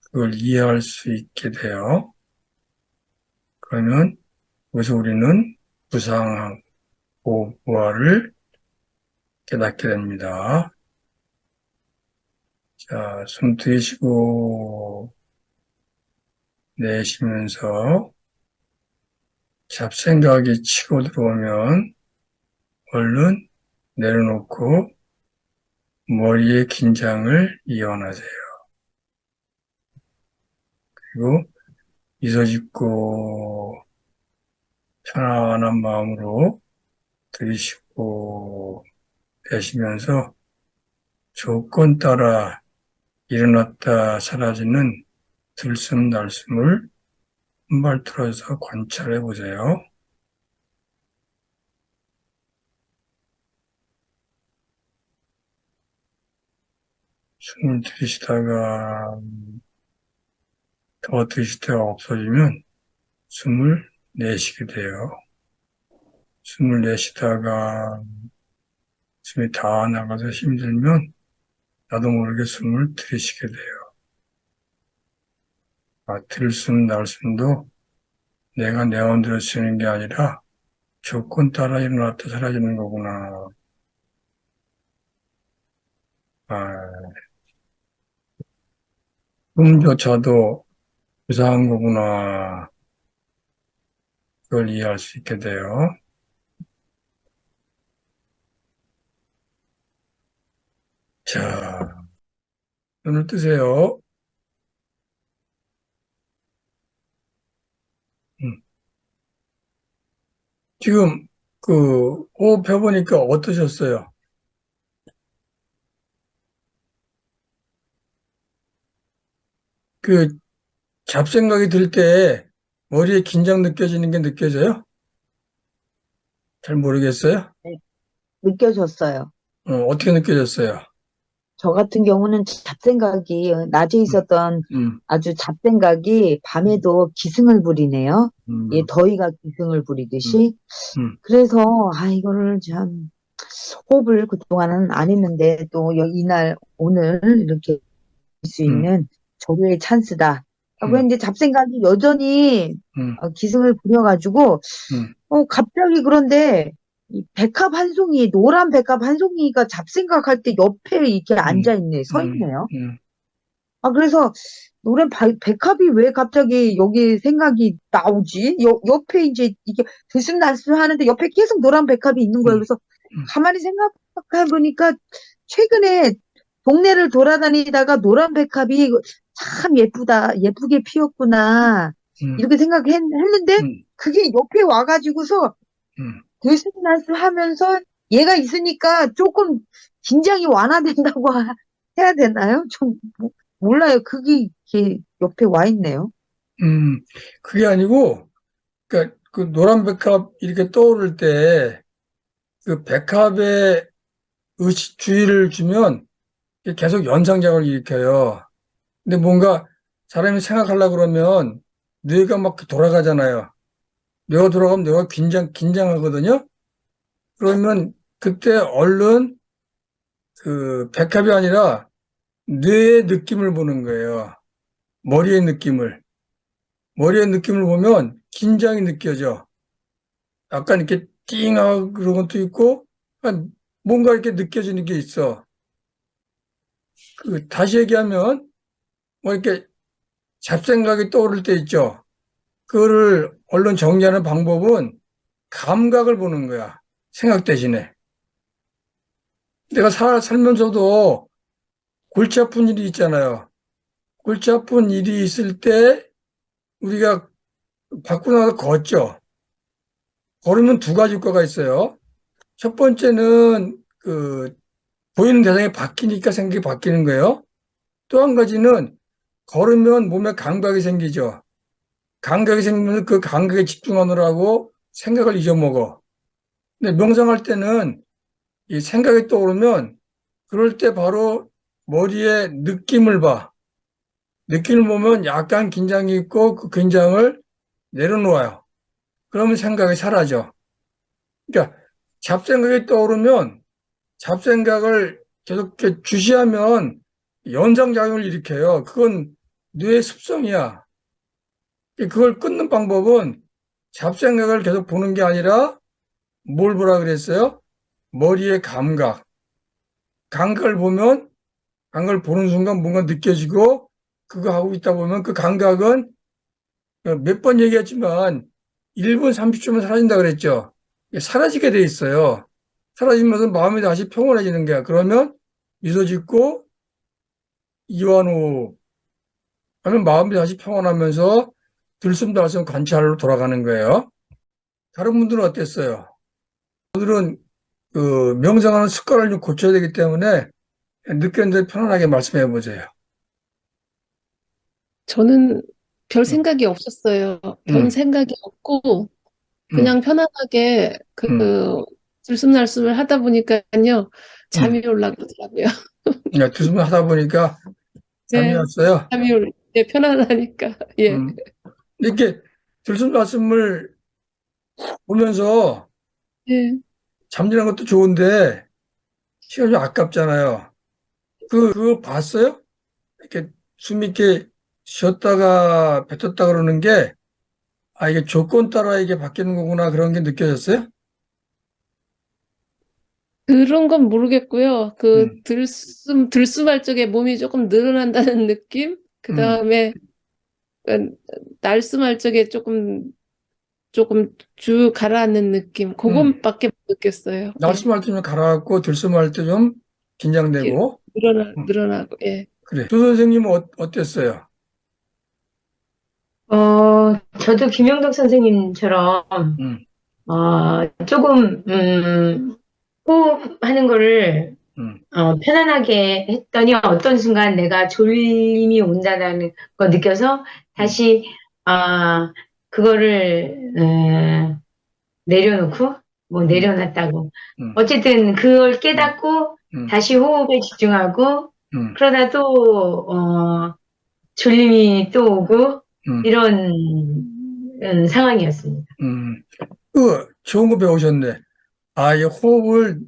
그걸 이해할 수 있게 돼요. 그러면 그래서 우리는 무상항, 보부활을 깨닫게 됩니다. 자, 숨 들이쉬고 내쉬면서 잡생각이 치고 들어오면 얼른 내려놓고 머리의 긴장을 이완하세요. 그리고 미소 짓고 편안한 마음으로 들이쉬고 내쉬면서 조건 따라 일어났다 사라지는 들숨 날숨을 한 발 틀어서 관찰해 보세요. 숨을 들이쉬다가 더 들이쉬다가 없어지면 숨을 내쉬게 돼요. 숨을 내쉬다가 숨이 다 나가서 힘들면 나도 모르게 숨을 들이쉬게 돼요. 들숨 날숨도 내가 내 마음대로 쓰는 게 아니라 조건 따라 일어났다 사라지는 거구나. 아, 음조차도 유사한 거구나. 그걸 이해할 수 있게 돼요. 자, 눈을 뜨세요. 음. 지금 그 호흡해보니까 어떠셨어요? 그 잡생각이 들 때 머리에 긴장 느껴지는 게 느껴져요? 잘 모르겠어요? 네, 느껴졌어요. 어떻게 느껴졌어요? 저 같은 경우는 잡생각이 낮에 음, 있었던 음, 아주 잡생각이 밤에도 기승을 부리네요. 예, 음, 더위가 기승을 음, 부리듯이. 음, 그래서 이거를 참 호흡을 그동안은 안 했는데 또 이날 오늘 이렇게 할 수 음, 있는 절호의 찬스다. 라고 음, 했는데 잡생각이 여전히 음, 기승을 부려가지고 음, 갑자기 그런데 이 백합 한 송이, 노란 백합 한 송이가 잡생각할 때 옆에 이렇게 음, 앉아있네, 서 음, 있네요. 음, 그래서 백합이 왜 갑자기 여기 생각이 나오지? 옆에 이제 이게 들쑥날쑥 하는데 옆에 계속 노란 백합이 있는 거예요. 음, 그래서 음, 가만히 생각해 보니까 최근에 동네를 돌아다니다가 노란 백합이 참 예쁘게 피었구나. 음, 이렇게 생각했는데 음, 그게 옆에 와가지고서 음. 들쑥날쑥 하면서 얘가 있으니까 조금 긴장이 완화된다고 해야 되나요? 좀 몰라요. 그게 이렇게 옆에 와 있네요. 음. 그게 아니고, 그러니까 그 노란 백합 이렇게 떠오를 때 그 백합의 주의를 주면 이게 계속 연상작용을 일으켜요. 근데 뭔가 사람이 생각하려고 그러면 뇌가 막 돌아가잖아요. 뇌가 돌아가면 뇌가 긴장하거든요. 그러면 그때 얼른 그 백합이 아니라 뇌의 느낌을 보는 거예요. 머리의 느낌을. 머리의 느낌을 보면 긴장이 느껴져. 약간 이렇게 띵하고 그런 것도 있고, 약간 뭔가 이렇게 느껴지는 게 있어. 그 다시 얘기하면 뭐 이렇게 잡생각이 떠오를 때 있죠. 그거를 얼른 정리하는 방법은 감각을 보는 거야. 생각 대신에. 내가 살면서도 골치 아픈 일이 있잖아요. 골치 아픈 일이 있을 때 우리가 밖으로 나가서 걷죠. 걸으면 두 가지 효과가 있어요. 첫 번째는 그 보이는 대상이 바뀌니까 생각이 바뀌는 거예요. 또 한 가지는 걸으면 몸에 감각이 생기죠. 감각이 생기면 그 감각에 집중하느라고 생각을 잊어먹어. 근데 명상할 때는 이 생각이 떠오르면 그럴 때 바로 머리에 느낌을 봐. 느낌을 보면 약간 긴장이 있고 그 긴장을 내려놓아요. 그러면 생각이 사라져. 그러니까 잡생각이 떠오르면 잡생각을 계속 이렇게 주시하면 연상작용을 일으켜요. 그건 뇌의 습성이야. 그걸 끊는 방법은 잡생각을 계속 보는 게 아니라 뭘 보라 그랬어요? 머리의 감각. 감각을 보면 감각을 보는 순간 뭔가 느껴지고 그거 하고 있다 보면 그 감각은 몇 번 얘기했지만 1분 30초면 사라진다 그랬죠. 사라지게 돼 있어요. 사라지면서 마음이 다시 평온해지는 거야. 그러면 미소 짓고 이완호 하면 마음이 다시 평온하면서 들숨달숨 관찰로 돌아가는 거예요. 다른 분들은 어땠어요? 오늘은 그 명상하는 습관을 좀 고쳐야 되기 때문에 느꼈는데 편안하게 말씀해 보세요. 저는 별 음, 생각이 없었어요. 별 음, 생각이 없고 음, 그냥 편안하게 음, 들숨날숨을 하다 보니까요. 음. 잠이 올라오더라고요. 들숨 하다 보니까 잠이 네. 왔어요. 네, 편안하니까. 예. 음. 이렇게 들숨 말씀을 보면서 예. 잠드는 것도 좋은데 시간이 좀 아깝잖아요. 그거 봤어요? 이렇게 숨 있게 쉬었다가 뱉었다 그러는 게, 이게 조건 따라 이게 바뀌는 거구나 그런 게 느껴졌어요? 그런 건 모르겠고요. 그 음, 들숨할 적에 몸이 조금 늘어난다는 느낌? 그 음, 다음에 날숨할 적에 조금 쭉 가라앉는 느낌. 음. 그것밖에 못 느꼈어요. 예. 날숨할 때 좀 가라앉고 들숨할 때 좀 이렇게 긴장되고. 음, 늘어나고, 예. 그래. 조 선생님은 어땠어요? 저도 김영덕 선생님처럼, 음, 조금, 호흡하는 거를, 음, 편안하게 했더니 어떤 순간 내가 졸림이 온다는 거 느껴서 음, 다시, 아, 그거를, 내려놓고, 뭐 음, 내려놨다고. 음, 어쨌든 그걸 음, 깨닫고 음, 다시 호흡에 집중하고, 음, 그러다 또, 졸림이 또 오고, 음, 이런 상황이었습니다. 음. 좋은 거 배우셨네. 아, 이 호흡을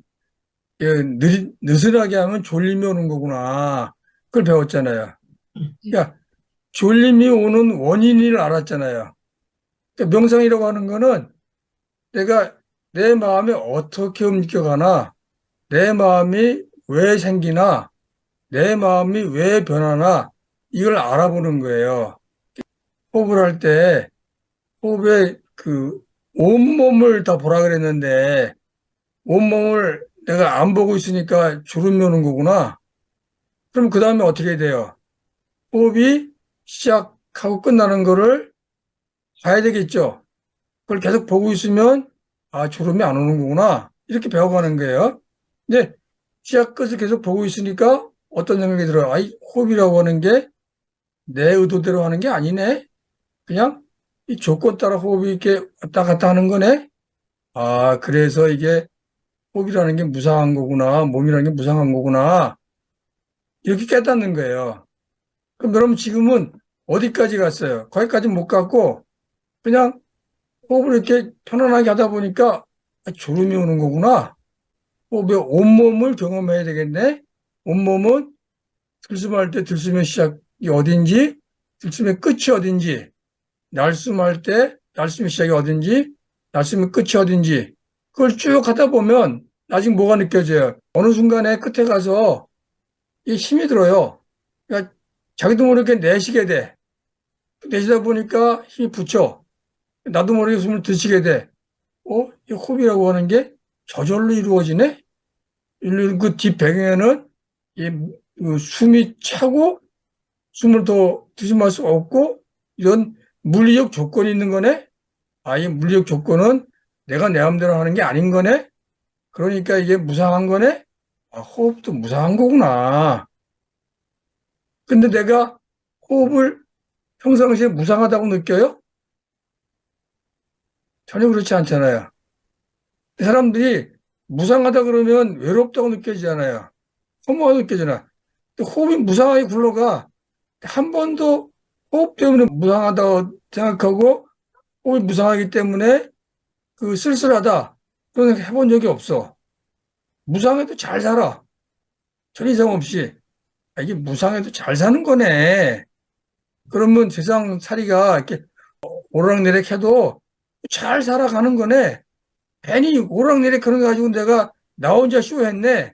느슨하게 하면 졸림이 오는 거구나. 그걸 배웠잖아요. 예. 야, 졸림이 오는 원인을 알았잖아요. 그러니까 명상이라고 하는 거는 내가 내 마음이 어떻게 움직여가나, 내 마음이 왜 생기나, 내 마음이 왜 변하나, 이걸 알아보는 거예요. 호흡을 할 때, 호흡에 온몸을 다 보라 그랬는데, 온몸을 내가 안 보고 있으니까 주름이 오는 거구나. 그럼 그 다음에 어떻게 돼요? 호흡이 시작하고 끝나는 거를 봐야 되겠죠. 그걸 계속 보고 있으면, 아, 졸음이 안 오는 거구나. 이렇게 배워가는 거예요. 근데 시작 끝을 계속 보고 있으니까 어떤 생각이 들어요? 아이, 호흡이라고 하는 게 내 의도대로 하는 게 아니네. 그냥 이 조건 따라 호흡이 이렇게 왔다 갔다 하는 거네. 아, 그래서 이게 호흡이라는 게 무상한 거구나. 몸이라는 게 무상한 거구나. 이렇게 깨닫는 거예요. 그럼 여러분 지금은 어디까지 갔어요? 거기까지 못 갔고 그냥 호흡을 이렇게 편안하게 하다 보니까 아, 졸음이 오는 거구나. 호흡의 온몸을 경험해야 되겠네. 온몸은 들숨할 때 들숨의 시작이 어딘지, 들숨의 끝이 어딘지, 날숨할 때 날숨의 시작이 어딘지, 날숨의 끝이 어딘지, 그걸 쭉 하다 보면 나중에 뭐가 느껴져요? 어느 순간에 끝에 가서 이 힘이 들어요. 그러니까 자기도 모르게 내쉬게 돼. 내쉬다 보니까 힘이 붙여. 나도 모르게 숨을 들이쉬게 돼. 이 호흡이라고 하는 게 저절로 이루어지네? 그 뒷배경에는 숨이 차고 숨을 더 들이마실 수 없고 이런 물리적 조건이 있는 거네? 아, 이 물리적 조건은 내가 내 마음대로 하는 게 아닌 거네? 그러니까 이게 무상한 거네? 아, 호흡도 무상한 거구나. 근데 내가 호흡을 평상시에 무상하다고 느껴요? 전혀 그렇지 않잖아요. 사람들이 무상하다 그러면 외롭다고 느껴지잖아요. 허무하다고 느껴지잖아. 호흡이 무상하게 굴러가. 한 번도 호흡 때문에 무상하다고 생각하고 호흡이 무상하기 때문에 쓸쓸하다. 그런 생각 해본 적이 없어. 무상해도 잘 살아. 전 이상 없이. 아, 이게 무상해도 잘 사는 거네. 그러면 세상 살이가 이렇게 오르락내리락 해도 잘 살아가는 거네. 괜히 오르락내리락 하는 거 가지고 내가 나 혼자 쇼했네.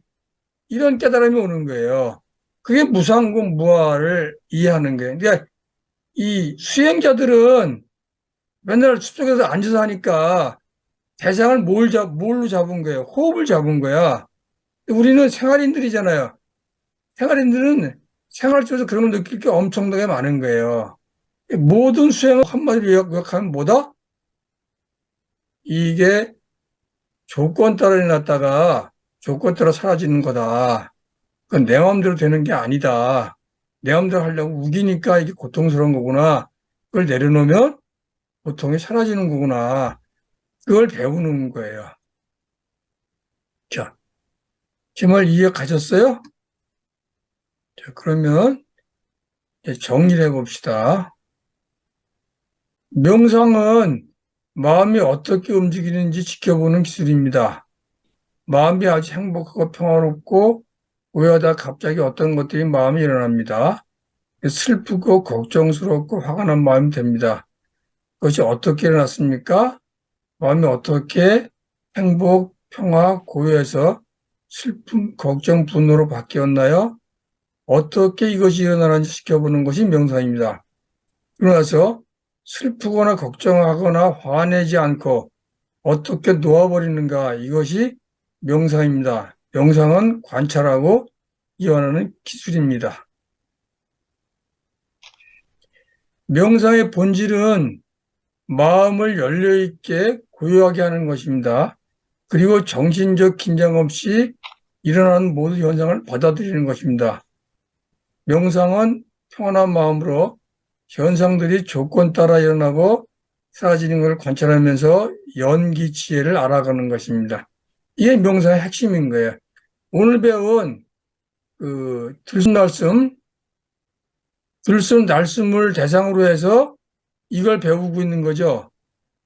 이런 깨달음이 오는 거예요. 그게 무상고 무아를 이해하는 거예요. 그러니까 이 수행자들은 맨날 숲속에서 앉아서 하니까 대상을 뭘로 잡은 거예요? 호흡을 잡은 거야. 우리는 생활인들이잖아요. 생활인들은 생활 속에서 그런 걸 느낄 게 엄청나게 많은 거예요. 모든 수행을 한마디로 요약하면 뭐다? 이게 조건 따라 일어났다가 조건 따라 사라지는 거다. 그건 내 마음대로 되는 게 아니다. 내 마음대로 하려고 우기니까 이게 고통스러운 거구나. 그걸 내려놓으면 고통이 사라지는 거구나. 그걸 배우는 거예요. 자, 제 말 이해 가셨어요? 자, 그러면 이제 정리를 해봅시다. 명상은 마음이 어떻게 움직이는지 지켜보는 기술입니다. 마음이 아주 행복하고 평화롭고 우여하다 갑자기 어떤 것들이 마음이 일어납니다. 슬프고 걱정스럽고 화가 난 마음이 됩니다. 그것이 어떻게 일어났습니까? 마음이 어떻게 행복, 평화, 고요해서 슬픔, 걱정, 분노로 바뀌었나요? 어떻게 이것이 일어나는지 지켜보는 것이 명상입니다. 그러나서 슬프거나 걱정하거나 화내지 않고 어떻게 놓아버리는가, 이것이 명상입니다. 명상은 관찰하고 이완하는 기술입니다. 명상의 본질은 마음을 열려있게 고요하게 하는 것입니다. 그리고 정신적 긴장 없이 일어나는 모든 현상을 받아들이는 것입니다. 명상은 평온한 마음으로 현상들이 조건 따라 일어나고 사라지는 것을 관찰하면서 연기치해를 알아가는 것입니다. 이게 명상의 핵심인 거예요. 오늘 배운 들숨날숨을 대상으로 해서 이걸 배우고 있는 거죠.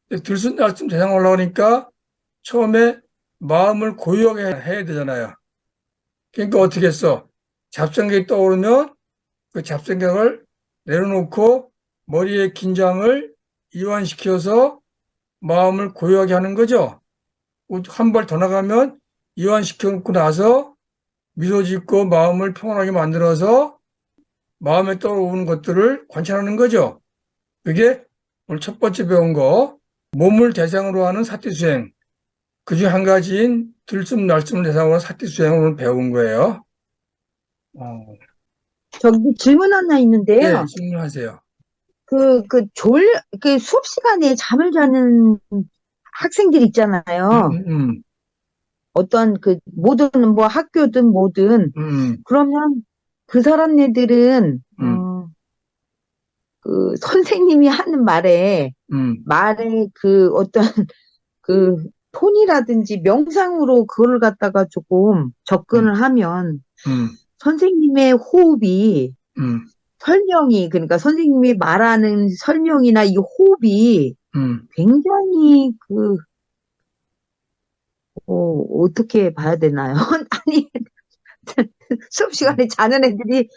들숨날숨 대상으로 하려니까 처음에 마음을 고요하게 해야 되잖아요. 그러니까 어떻게 했어? 잡생각이 떠오르면 그 잡생각을 내려놓고 머리의 긴장을 이완시켜서 마음을 고요하게 하는 거죠. 한 발 더 나가면 이완시켜 놓고 나서 미소 짓고 마음을 평온하게 만들어서 마음에 떠오르는 것들을 관찰하는 거죠. 그게 오늘 첫 번째 배운 거, 몸을 대상으로 하는 사티수행. 그중 한 가지인 들숨날숨을 대상으로 하는 사티수행을 오늘 배운 거예요. 저기 질문 하나 있는데요. 네, 질문하세요. 수업 시간에 잠을 자는 학생들 있잖아요. 어떤 모든 뭐 학교든 뭐든. 그러면 그 사람네들은, 선생님이 하는 말에 어떤 톤이라든지 명상으로 그걸 갖다가 조금 접근을 하면 선생님의 호흡이 그러니까 선생님이 말하는 설명이나 이 호흡이 굉장히 어떻게 봐야 되나요? 아니, 수업 시간에 자는 애들이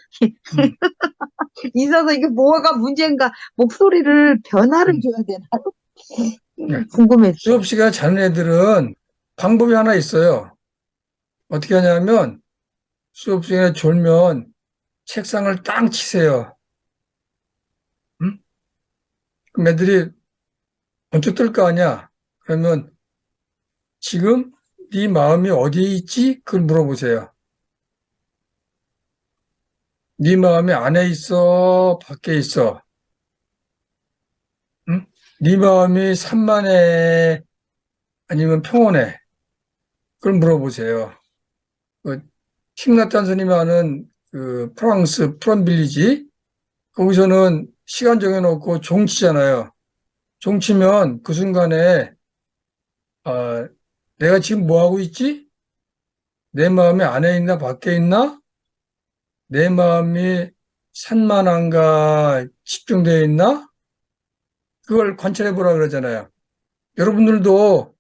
있어서 이게 뭐가 문제인가, 목소리를 변화를 줘야 되나요? 궁금했어요. 수업 시간에 자는 애들은 방법이 하나 있어요. 어떻게 하냐면 수업 시간에 졸면 책상을 땅 치세요. 그럼 애들이 번쩍 뜰 거 아니야. 그러면 지금 네 마음이 어디에 있지? 그걸 물어보세요. 네 마음이 안에 있어? 밖에 있어? 응? 네 마음이 산만해? 아니면 평온해? 그걸 물어보세요. 킹나탄 스님이 하는 프랑스 프롬빌리지, 거기서는 시간 정해놓고 종치잖아요. 종치면 그 순간에 내가 지금 뭐 하고 있지? 내 마음이 안에 있나 밖에 있나? 내 마음이 산만한가 집중되어 있나? 그걸 관찰해 보라 그러잖아요. 여러분들도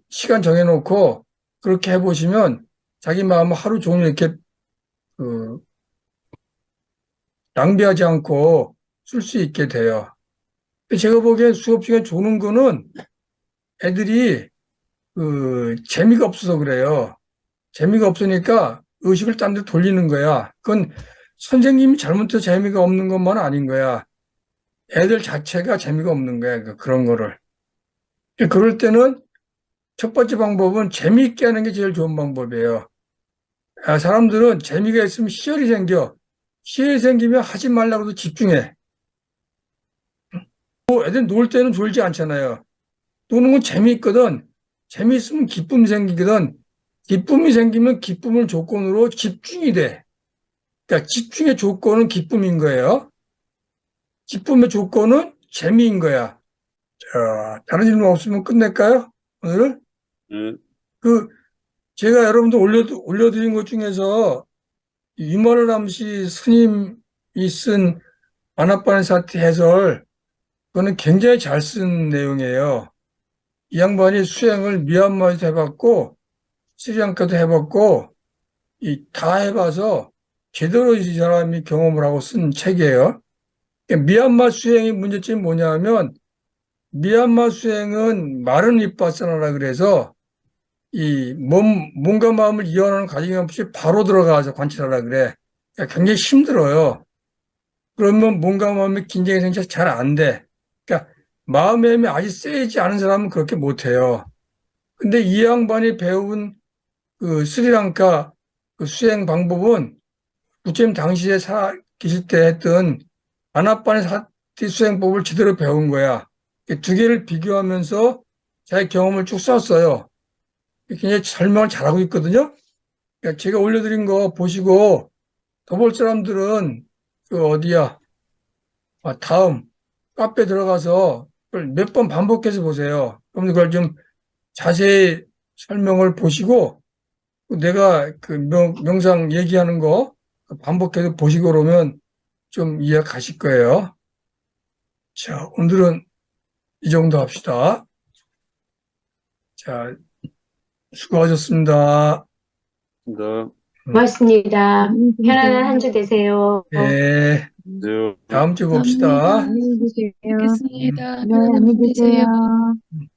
시간 정해놓고 그렇게 해보시면 자기 마음을 하루 종일 이렇게 낭비하지 않고 쓸 수 있게 돼요. 제가 보기엔 수업 시간 조는 거는 애들이 재미가 없어서 그래요. 재미가 없으니까 의식을 딴 데 돌리는 거야. 그건 선생님이 잘못해서 재미가 없는 것만 아닌 거야. 애들 자체가 재미가 없는 거야. 그런 거를. 그럴 때는 첫 번째 방법은 재미있게 하는 게 제일 좋은 방법이에요. 사람들은 재미가 있으면 희열이 생겨. 희열이 생기면 하지 말라고도 집중해. 애들 놀 때는 졸지 않잖아요. 노는 건 재미있거든. 재미있으면 기쁨이 생기거든. 기쁨이 생기면 기쁨을 조건으로 집중이 돼. 그러니까 집중의 조건은 기쁨인 거예요. 기쁨의 조건은 재미인 거야. 자, 다른 질문 없으면 끝낼까요? 오늘은? 제가 여러분들 올려드린 것 중에서 유머르람시 스님이 쓴 아나파네사티 해설, 그거는 굉장히 잘 쓴 내용이에요. 이 양반이 수행을 미얀마에서 해봤고 스리랑카도 해봤고 다 해봐서 제대로 이 사람이 경험을 하고 쓴 책이에요. 미얀마 수행의 문제점이 뭐냐면 미얀마 수행은 마른 윗바사나라 그래서 이 몸과 마음을 이완하는 과정이 없이 바로 들어가서 관찰하라 그래. 그러니까 굉장히 힘들어요. 그러면 몸과 마음의 긴장이 생겨서 잘 안 돼. 그러니까 마음의 힘이 아직 세지 않은 사람은 그렇게 못해요. 근데 이 양반이 배운 그 스리랑카 그 수행 방법은 부처님 당시에 계실 때 했던 아나파네 사티 수행법을 제대로 배운 거야. 이 두 개를 비교하면서 자기 경험을 쭉 썼어요. 굉장히 설명을 잘하고 있거든요. 그러니까 제가 올려드린 거 보시고 더 볼 사람들은 그 어디야? 다음 카페 들어가서 몇 번 반복해서 보세요. 그럼 그걸 좀 자세히 설명을 보시고 내가 그 명상 얘기하는 거 반복해서 보시고 그러면 좀 이해 가실 거예요. 자, 오늘은 이 정도 합시다. 자, 수고하셨습니다. 네. 고맙습니다. 편안한 한 주 안녕히 되세요. 네, 네. 다음 주 봅시다. 감사합니다. 계세요. 알겠습니다. 네, 편안한 안녕히 밤 되세요. 계세요.